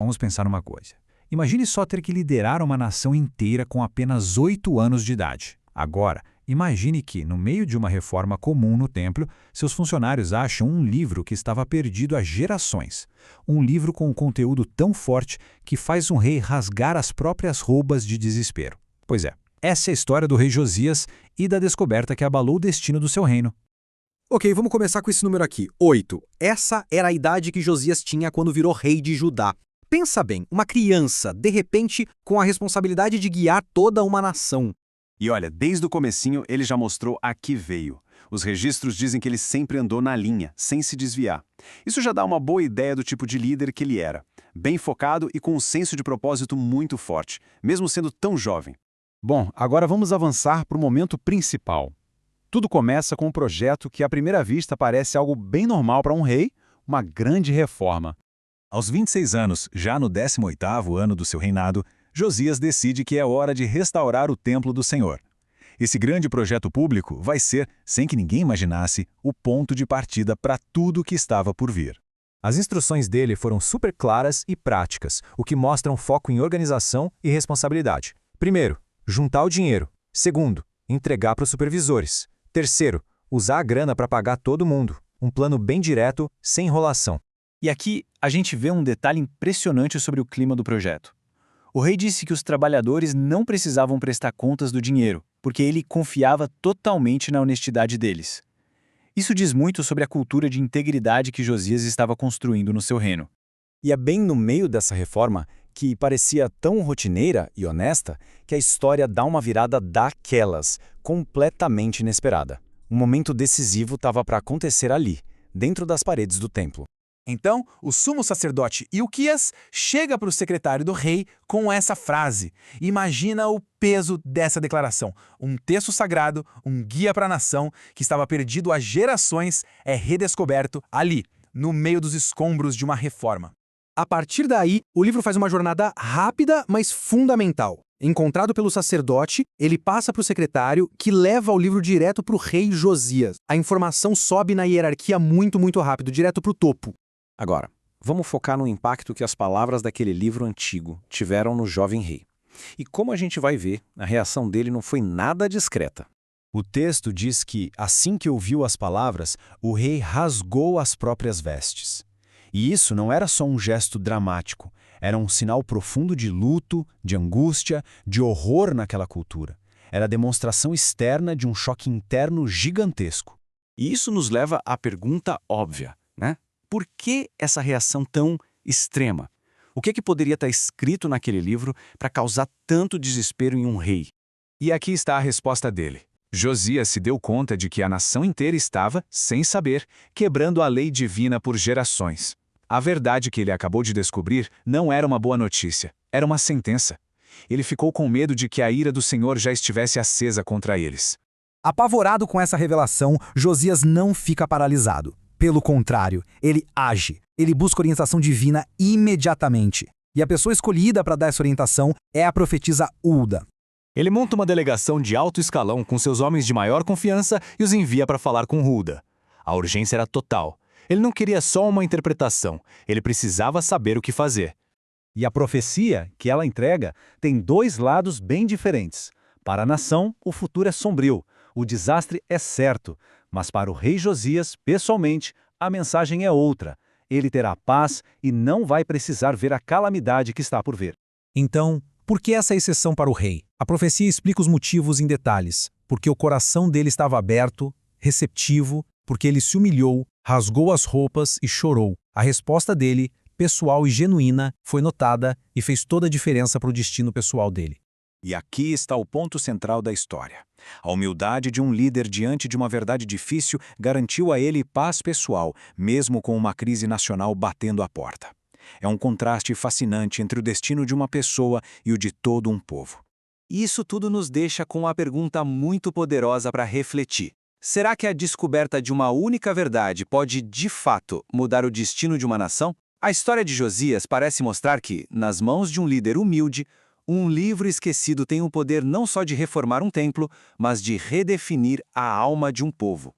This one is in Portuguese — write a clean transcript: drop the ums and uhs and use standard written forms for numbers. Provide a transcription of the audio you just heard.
Vamos pensar uma coisa. Imagine só ter que liderar uma nação inteira com apenas 8 anos de idade. Agora, imagine que, no meio de uma reforma comum no templo, seus funcionários acham um livro que estava perdido há gerações. Um livro com um conteúdo tão forte que faz um rei rasgar as próprias roubas de desespero. Pois é, essa é a história do rei Josias e da descoberta que abalou o destino do seu reino. Ok, vamos começar com esse número aqui, 8. Essa era a idade que Josias tinha quando virou rei de Judá. Pensa bem, uma criança, de repente, com a responsabilidade de guiar toda uma nação. E olha, desde o comecinho ele já mostrou a que veio. Os registros dizem que ele sempre andou na linha, sem se desviar. Isso já dá uma boa ideia do tipo de líder que ele era. Bem focado e com um senso de propósito muito forte, mesmo sendo tão jovem. Bom, agora vamos avançar para o momento principal. Tudo começa com um projeto que à primeira vista parece algo bem normal para um rei, uma grande reforma. Aos 26 anos, já no 18º ano do seu reinado, Josias decide que é hora de restaurar o templo do Senhor. Esse grande projeto público vai ser, sem que ninguém imaginasse, o ponto de partida para tudo que estava por vir. As instruções dele foram super claras e práticas, o que mostra um foco em organização e responsabilidade. Primeiro, juntar o dinheiro. Segundo, entregar para os supervisores. Terceiro, usar a grana para pagar todo mundo. Um plano bem direto, sem enrolação. E aqui a gente vê um detalhe impressionante sobre o clima do projeto. O rei disse que os trabalhadores não precisavam prestar contas do dinheiro, porque ele confiava totalmente na honestidade deles. Isso diz muito sobre a cultura de integridade que Josias estava construindo no seu reino. E é bem no meio dessa reforma, que parecia tão rotineira e honesta, que a história dá uma virada daquelas, completamente inesperada. Um momento decisivo estava para acontecer ali, dentro das paredes do templo. Então, o sumo sacerdote Ilquias chega para o secretário do rei com essa frase. Imagina o peso dessa declaração. Um texto sagrado, um guia para a nação, que estava perdido há gerações, é redescoberto ali, no meio dos escombros de uma reforma. A partir daí, o livro faz uma jornada rápida, mas fundamental. Encontrado pelo sacerdote, ele passa para o secretário, que leva o livro direto para o rei Josias. A informação sobe na hierarquia muito rápido, direto para o topo. Agora, vamos focar no impacto que as palavras daquele livro antigo tiveram no jovem rei. E como a gente vai ver, a reação dele não foi nada discreta. O texto diz que, assim que ouviu as palavras, o rei rasgou as próprias vestes. E isso não era só um gesto dramático, era um sinal profundo de luto, de angústia, de horror naquela cultura. Era a demonstração externa de um choque interno gigantesco. E isso nos leva à pergunta óbvia, né? Por que essa reação tão extrema? O que poderia estar escrito naquele livro para causar tanto desespero em um rei? E aqui está a resposta dele. Josias se deu conta de que a nação inteira estava, sem saber, quebrando a lei divina por gerações. A verdade que ele acabou de descobrir não era uma boa notícia, era uma sentença. Ele ficou com medo de que a ira do Senhor já estivesse acesa contra eles. Apavorado com essa revelação, Josias não fica paralisado. Pelo contrário, ele age. Ele busca orientação divina imediatamente. E a pessoa escolhida para dar essa orientação é a profetisa Hulda. Ele monta uma delegação de alto escalão com seus homens de maior confiança e os envia para falar com Hulda. A urgência era total. Ele não queria só uma interpretação, ele precisava saber o que fazer. E a profecia que ela entrega tem dois lados bem diferentes. Para a nação, o futuro é sombrio, o desastre é certo. Mas para o rei Josias, pessoalmente, a mensagem é outra. Ele terá paz e não vai precisar ver a calamidade que está por vir. Então, por que essa exceção para o rei? A profecia explica os motivos em detalhes. Porque o coração dele estava aberto, receptivo, porque ele se humilhou, rasgou as roupas e chorou. A resposta dele, pessoal e genuína, foi notada e fez toda a diferença para o destino pessoal dele. E aqui está o ponto central da história. A humildade de um líder diante de uma verdade difícil garantiu a ele paz pessoal, mesmo com uma crise nacional batendo à porta. É um contraste fascinante entre o destino de uma pessoa e o de todo um povo. Isso tudo nos deixa com uma pergunta muito poderosa para refletir. Será que a descoberta de uma única verdade pode, de fato, mudar o destino de uma nação? A história de Josias parece mostrar que, nas mãos de um líder humilde, um livro esquecido tem o poder não só de reformar um templo, mas de redefinir a alma de um povo.